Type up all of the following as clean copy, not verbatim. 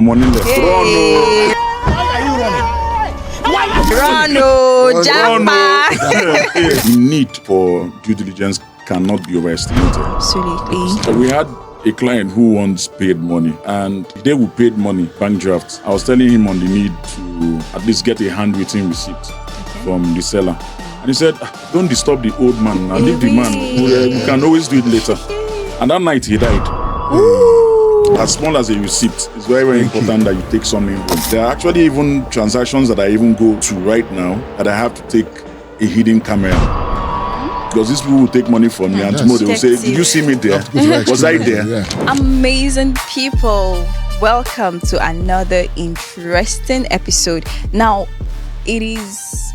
Omo-Onile. Hey. Why are you running? Run, Jamba. The need for due diligence cannot be overestimated. Absolutely. We had a client who once paid money, and the day we paid money, bank draft, I was telling him on the need to at least get a handwritten receipt from the seller. And he said, don't disturb the old man and leave the man. We can always do it later. And that night he died. Ooh. As small as a receipt, it's very, very important that you take something home. There are actually even transactions that I even go to right now that I have to take a hidden camera. Because these people will take money from me and tomorrow they will say, did you see me there? Was I there? Yeah. Amazing people. Welcome to another interesting episode. Now, it is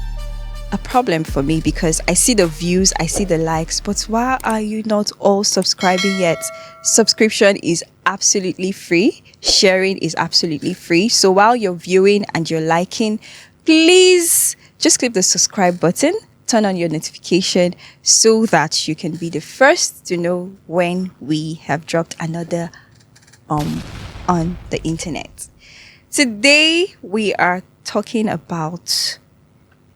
a problem for me because I see the views, I see the likes, but why are you not all subscribing yet? Subscription is absolutely free. Sharing is absolutely free. So while you're viewing and you're liking, please just click the subscribe button, turn on your notification so that you can be the first to know when we have dropped another on the internet. Today we are talking about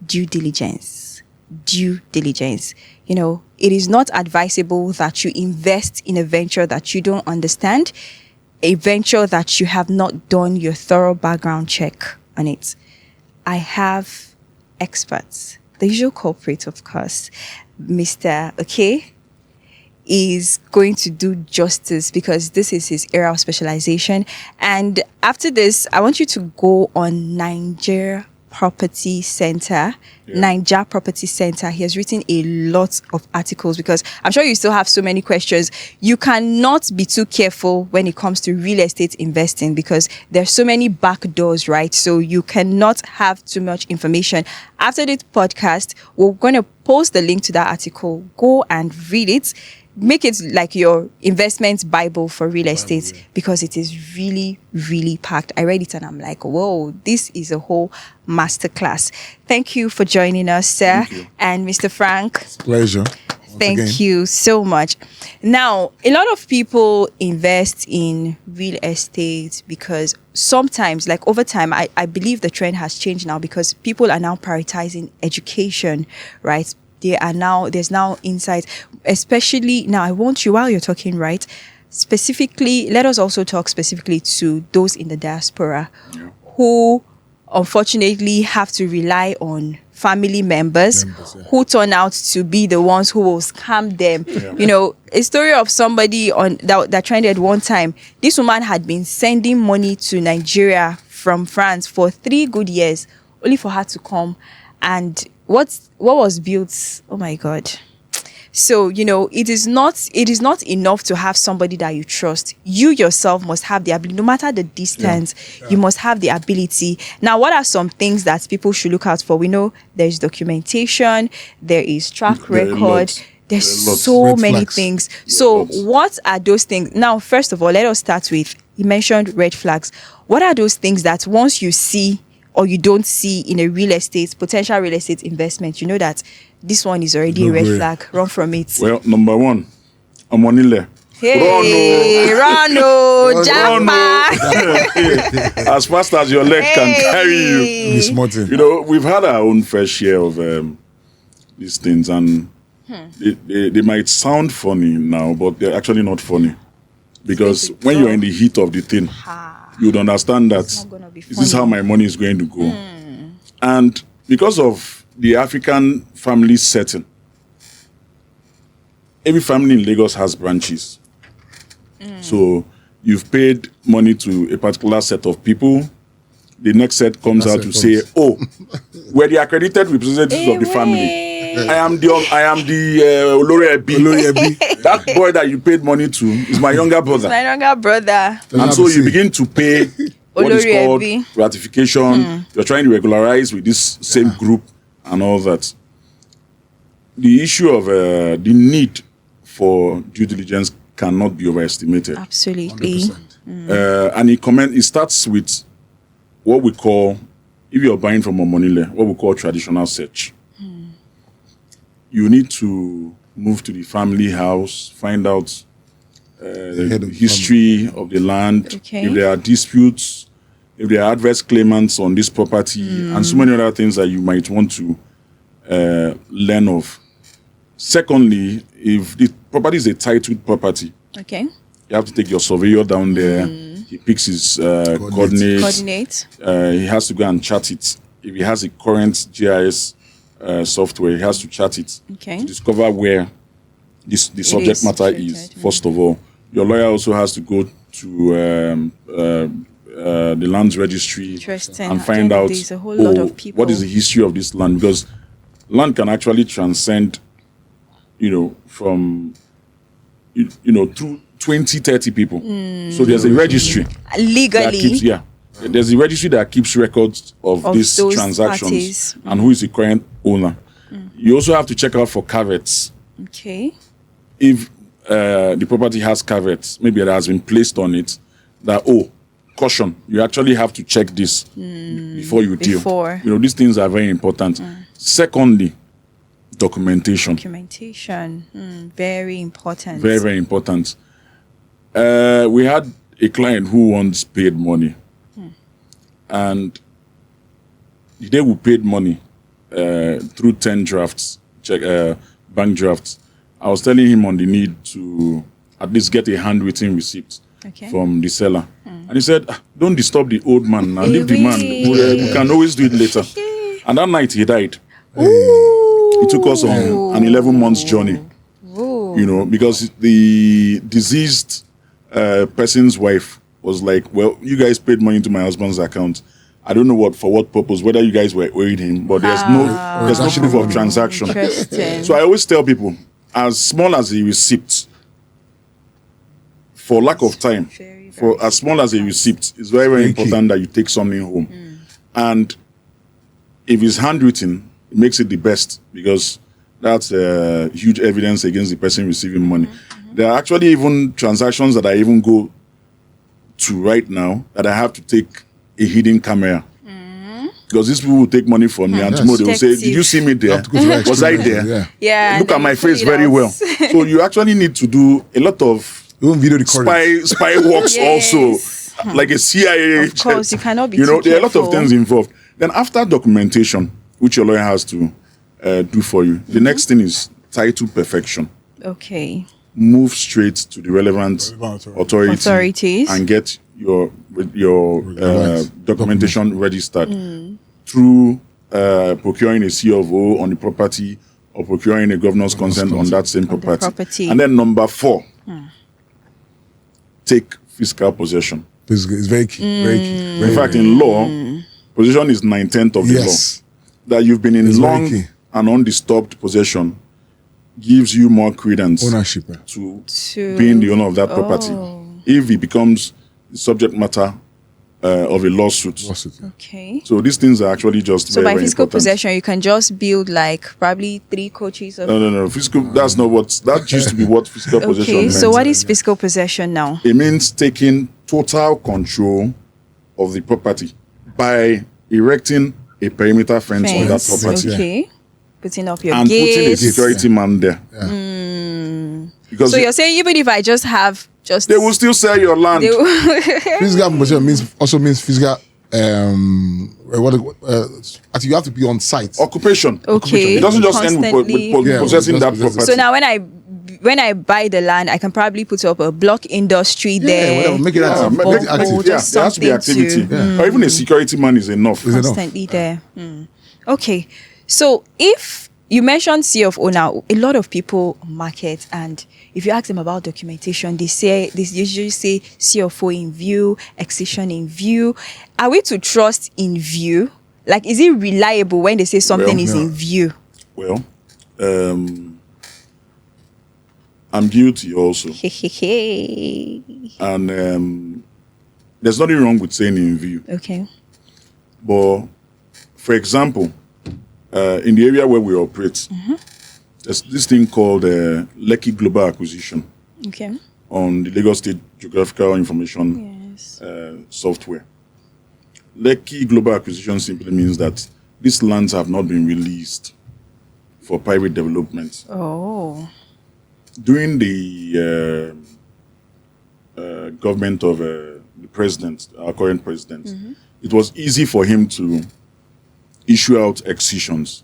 due diligence. Due diligence. You know, it is not advisable that you invest in a venture that you don't understand, a venture that you have not done your thorough background check on it. I have experts. The usual culprit, of course, Mr. Okay, is going to do justice because this is his area of specialization. And after this, I want you to go on Nigeria Property Center, Naija Property Center. He has written a lot of articles because I'm sure you still have so many questions. You cannot be too careful when it comes to real estate investing because there's so many back doors, right? So you cannot have too much information. After this podcast, we're going to post the link to that article. Go and read it. Make it like your investment Bible for real estate because it is really, really packed. I read it and I'm like, whoa, this is a whole masterclass. Thank you for joining us, sir. And Mr. Frank. It's a pleasure. Thank you so much. Now, a lot of people invest in real estate because sometimes, like over time, I believe the trend has changed now because people are now prioritizing education, right? There's now insights, especially now I want you, while you're talking, right, specifically, let us also talk specifically to those in the diaspora who unfortunately have to rely on family members who turn out to be the ones who will scam them. You know, a story of somebody on that trended one time. This woman had been sending money to Nigeria from France for 3 good years, only for her to come and what was built, oh my God. So, you know, it is not enough to have somebody that you trust. You yourself must have the ability, no matter the distance, you must have the ability. Now, what are some things that people should look out for? We know there's documentation, there is track record, there's so many things. So what are those things? Now, first of all, let us start with, you mentioned red flags. What are those things that once you see or you don't see in a potential real estate investment, you know that this one is already a red flag. Run from it. Well, number one, Omo-Onile. Hey, Rano, Jamba. As fast as your leg can carry you. You know, we've had our own fair share of these things, and they might sound funny now, but they're actually not funny. Because when you're in the heat of the thing, you'd understand that this is how my money is going to go. And because of the African family setting, every family in Lagos has branches. So you've paid money to a particular set of people. The next set comes out to say, oh, we're the accredited representatives of the family. I am the Olori Ebi. That boy that you paid money to is my younger brother. My younger brother. And so you begin to pay what is called ratification. You're trying to regularize with this same group and all that. The issue of the need for due diligence cannot be overestimated. Absolutely. And it starts with what we call, if you're buying from Omo-Onile, what we call traditional search. You need to move to the family house, find out the history of the land. If there are disputes, if there are adverse claimants on this property, and so many other things that you might want to learn of. Secondly, if the property is a titled property, Okay. you have to take your surveyor down there. He picks his coordinates. He has to go and chart it. If he has a current GIS software, he has to chart it Okay. to discover where the subject matter is. First of all, your lawyer also has to go to the lands registry and find out there's a whole lot of people. what is the history of this land, because land can actually transcend, from through 20, 30 people. So there's a registry legally. There's a registry that keeps records of these transactions parties. and who is the current owner. You also have to check out for caveats. Okay. If the property has caveats, maybe it has been placed on it, that, caution, you actually have to check this before you deal. These things are very important. Secondly, documentation. Very important. Very, very important. We had a client who once paid money. And the day we paid money through 10 drafts, bank drafts, I was telling him on the need to at least get a handwritten receipt from the seller. And he said, don't disturb the old man. Now leave the man. We can always do it later. And that night he died. It took us on an 11-month journey. Because the deceased person's wife was like, well, you guys paid money into my husband's account. I don't know for what purpose, whether you guys were owing him, but there's no proof of transaction. So I always tell people, as small as a receipt, for lack of time, for as small as a receipt, it's very, very important that you take something home. And if it's handwritten, it makes it the best, because that's huge evidence against the person receiving money. There are actually even transactions that I even go to right now that I have to take a hidden camera. Because these people will take money from me, and tomorrow they will say, did you see me there? Was I there? Yeah. Look at my face very well. So you actually need to do a lot of spy works also, like a CIA. Of course, you cannot be there are a lot of things involved. Then after documentation, which your lawyer has to do for you, the next thing is title perfection. Okay. Move straight to the relevant authorities and get your documentation registered through procuring a C of O on the property or procuring a governor's consent on that same property. And then number 4, take physical possession. It's very key. Very key. In fact, in law, possession is 9/10 of the law. That you've been in long and undisturbed possession gives you more credence to being the owner of that property. If it becomes the subject matter of a lawsuit. Okay. So these things are actually just so very, by physical very possession, you can just build like probably 3 coaches. No. Physical. That's not what that used to be. What physical possession meant. So what is physical possession now? It means taking total control of the property by erecting a perimeter fence on that property. Okay. Putting up your and gates. Putting a security man there. Because so you're saying even if I just have they will still sell your land. Physical possession means physical. You have to be on site. Occupation. Okay. It doesn't just end with possessing that property. So now when I buy the land, I can probably put up a block industry there. Whatever. Make it active. There has to be activity. Or even a security man is enough. Constantly there. Okay. So if you mentioned C of O now, a lot of people market, and if you ask them about documentation, they usually say C of O in view, excision in view. Are we to trust in view? Like, is it reliable when they say something is in view? Well, I'm guilty also. And there's nothing wrong with saying in view. Okay. But, for example, in the area where we operate, there's this thing called Lekki Global Acquisition on the Lagos State Geographical Information software. Lekki Global Acquisition simply means that these lands have not been released for private development. Oh. During the government of the president, our current president, it was easy for him to issue out excisions.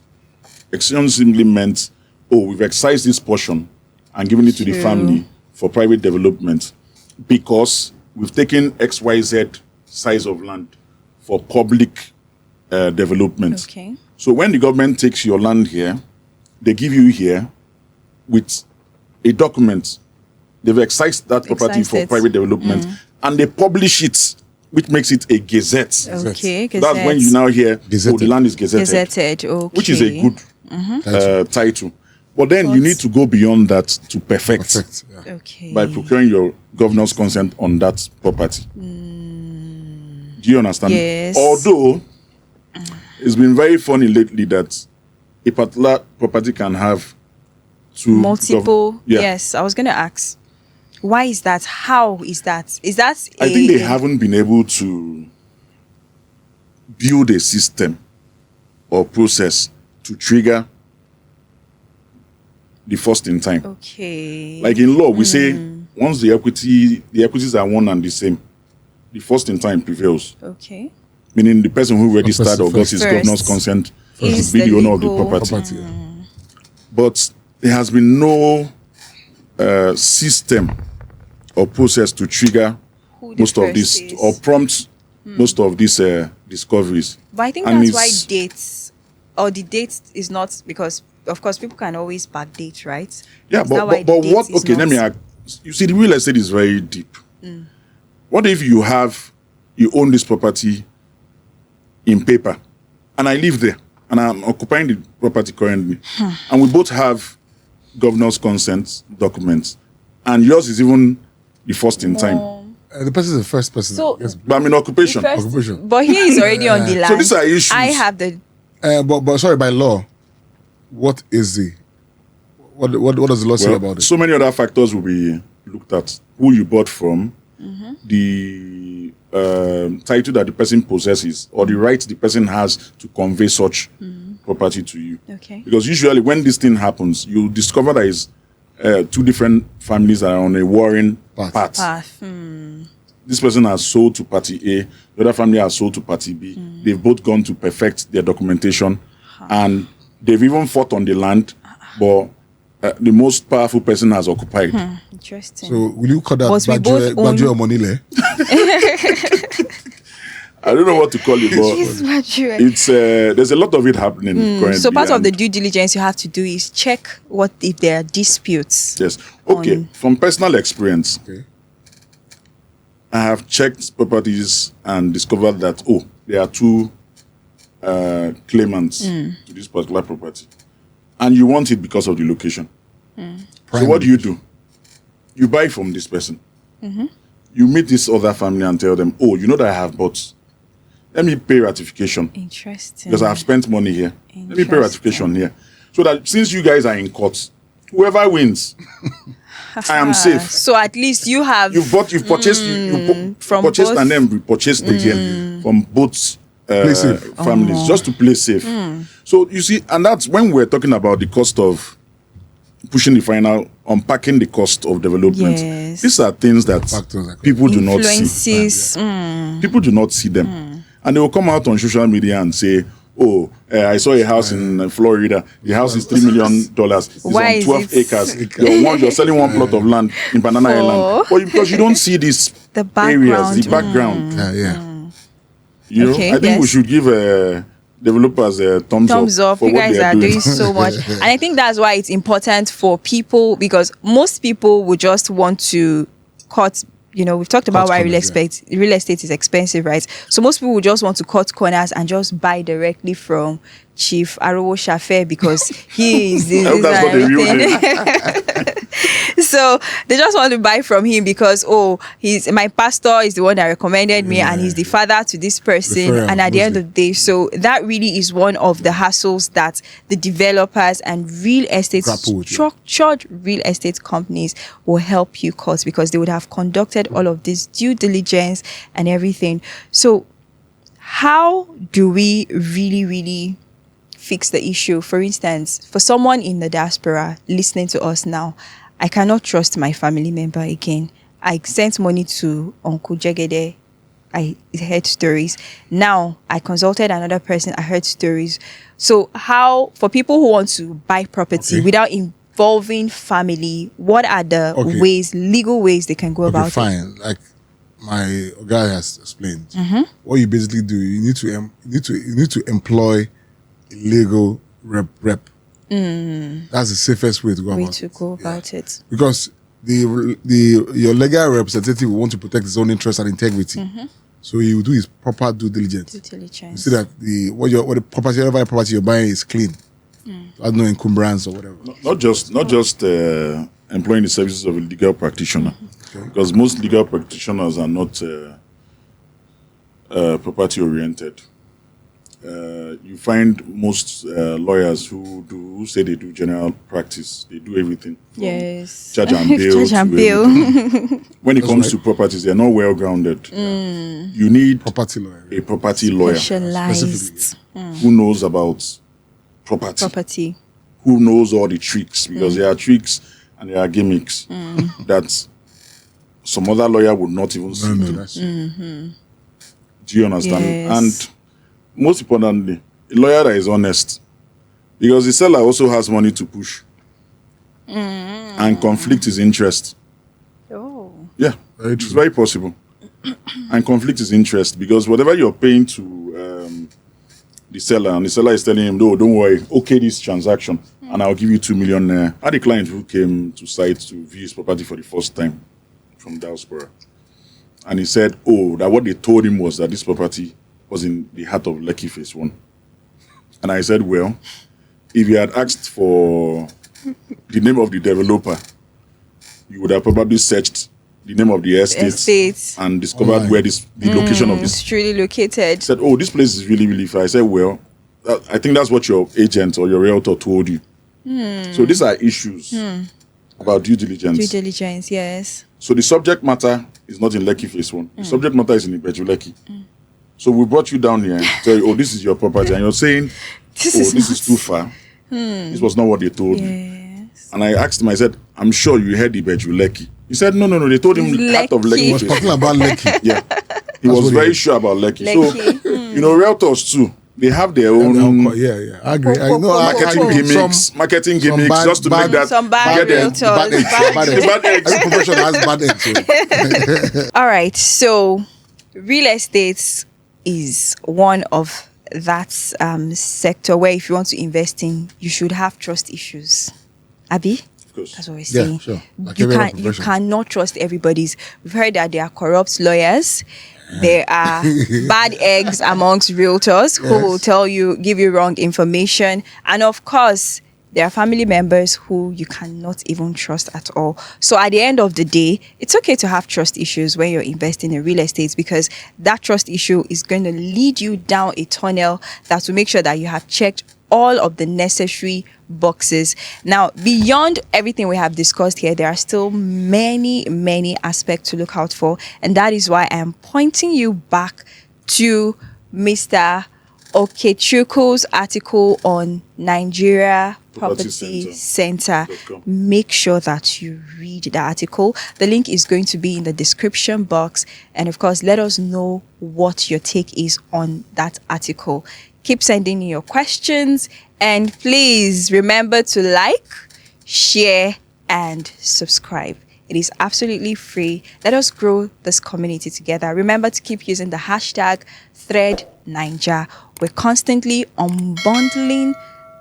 Excisions simply meant, we've excised this portion and given it to the family for private development because we've taken XYZ size of land for public development. Okay. So when the government takes your land here, they give you here with a document. They've excised that property for private development and they publish it, which makes it a gazette. Okay, gazette. That's when you now hear, the land is gazetted. Okay. Which is a good title. But then you need to go beyond that to perfect. Okay. By procuring your governor's consent on that property. Do you understand? Yes. Although, it's been very funny lately that a particular property can have multiple. Yes, I was going to ask. Why is that? How is that? Is that I think they haven't been able to build a system or process to trigger the first in time. Okay. Like in law, we say once the equities are one and the same, the first in time prevails. Okay. Meaning the person who registered or got his governor's consent to be the owner of the property. But there has been no system or process to trigger most of this or prompt most of these discoveries. But I think that's why dates or the date is not, because of course people can always backdate, right? Yeah, but what? Okay, let me ask. You see, the real estate is very deep. What if you own this property in paper, and I live there, and I'm occupying the property currently, and we both have governor's consent documents, and yours is even the first in time. The person is the first person. So, yes. But I'm in occupation. But he is already on the land. So these are issues. I have the. But sorry, by law, what is what does the law say about it? So many other factors will be looked at. Who you bought from, the title that the person possesses, or the right the person has to convey such property to you. Okay. Because usually when this thing happens, you discover there is two different families that are on a warring path. This person has sold to party A, the other family has sold to party B. They've both gone to perfect their documentation, and they've even fought on the land, but the most powerful person has occupied. Interesting. So will you call that Badge Omo-Onile? I don't know what to call it, but it's there's a lot of it happening currently. So part of the due diligence you have to do is check what if there are disputes. Yes. Okay. From personal experience, I have checked properties and discovered that there are two claimants to this particular property, and you want it because of the location. So what do? You buy from this person. You meet this other family and tell them, you know that I have bought. Let me pay ratification. Interesting. Because I have spent money here. Let me pay ratification here. So that since you guys are in court, whoever wins, I am safe. So at least you have... You've purchased, you purchased and then repurchased again from both families, just to play safe. So you see, and that's when we're talking about the cost of pushing the final, unpacking the cost of development. Yes. These are things that people do not see. People do not see them. And they will come out on social media and say, I saw a house in Florida. The house is $3 million. It's Why on 12 acres. You're selling one plot of land in Banana Island. But because you don't see these areas, the background. You know, I think we should give developers a thumbs up. You guys are doing so much. And I think that's why it's important for people, because most people would just want to cut. We've talked about why real estate is expensive, right? So most people would just want to cut corners and just buy directly from Chief Arowo Shafe because he is this that's not the real name. So they just want to buy from him because he's my pastor is the one that recommended me and he's the father to this person. And at the end of the day, so that really is one of the hassles that the developers and real estate structured real estate companies will help you cut, because they would have conducted all of this due diligence and everything. So how do we really fix the issue? For instance, for someone in the diaspora listening to us now, I cannot trust my family member again. I sent money to Uncle Jegede I heard stories. Now I consulted another person, I heard stories. So how, for people who want to buy property without involving family, what are the legal ways they can go about it? Fine. Like my guy has explained, what you basically do, you need to employ a legal rep. That's the safest way to go about it. Because your legal representative will want to protect his own interests and integrity. So he will do his proper due diligence. You see that what the property, whatever property you're buying is clean. There's no encumbrance or whatever. Not just employing the services of a legal practitioner, because most legal practitioners are not property oriented. You find most lawyers who say they do general practice, they do everything. Yes. Charge and bail. When it comes to properties, they're not well grounded. You need a property lawyer specialized, who knows about property, who knows all the tricks, because there are tricks and there are gimmicks that some other lawyer would not even see. Do you understand? Yes. And most importantly, a lawyer that is honest, because the seller also has money to push and conflict his interest. Yeah, it's very possible. And conflict his interest, because whatever you're paying to the seller, and the seller is telling him, no, don't worry, okay, this transaction, and I'll give you 2 million. I had a client who came to site to view his property for the first time from diaspora, and he said, that what they told him was that this property was in the heart of Lekki Phase 1. And I said, well, if you had asked for the name of the developer, you would have probably searched the name of the estate and discovered where the location of this. It's truly located. Said, this place is really, really far. I said, well, I think that's what your agent or your realtor told you. So these are issues about due diligence. Due diligence, yes. So the subject matter is not in Lekki Phase 1. The subject matter is in Ibeju Lekki. So we brought you down here and tell you, this is your property. And you're saying, this is too far. This was not what they told me. And I asked him, I said, I'm sure you heard Ibeju Lekki. He said, no, they told him heart of Lekki. He was talking about Lekki. Yeah. He was very sure about Lekki. So, realtors too, they have their own I agree. I know marketing gimmicks just to make that. Some bad realtors. Bad eggs. Every profession has bad eggs. All right. So real estate is one of that sector where if you want to invest in, you should have trust issues. Abi? Of course. That's what we're saying. Yeah, sure. Like You cannot trust everybody's. We've heard that there are corrupt lawyers. There are bad eggs amongst realtors who will give you wrong information. And of course, there are family members who you cannot even trust at all. So at the end of the day, it's okay to have trust issues when you're investing in real estate, because that trust issue is going to lead you down a tunnel that will make sure that you have checked all of the necessary boxes. Now, beyond everything we have discussed here, there are still many, many aspects to look out for. And that is why I am pointing you back to Mr. Okechukwu's article on Nigeria Property Center. Make sure that you read the article. The link is going to be in the description box. And of course, let us know what your take is on that article. Keep sending in your questions, and please remember to like, share, and subscribe. It is absolutely free. Let us grow this community together. Remember to keep using the hashtag #ThreadNaija. We're constantly unbundling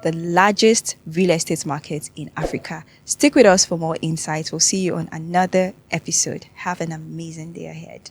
the largest real estate market in Africa. Stick with us for more insights. We'll see you on another episode. Have an amazing day ahead.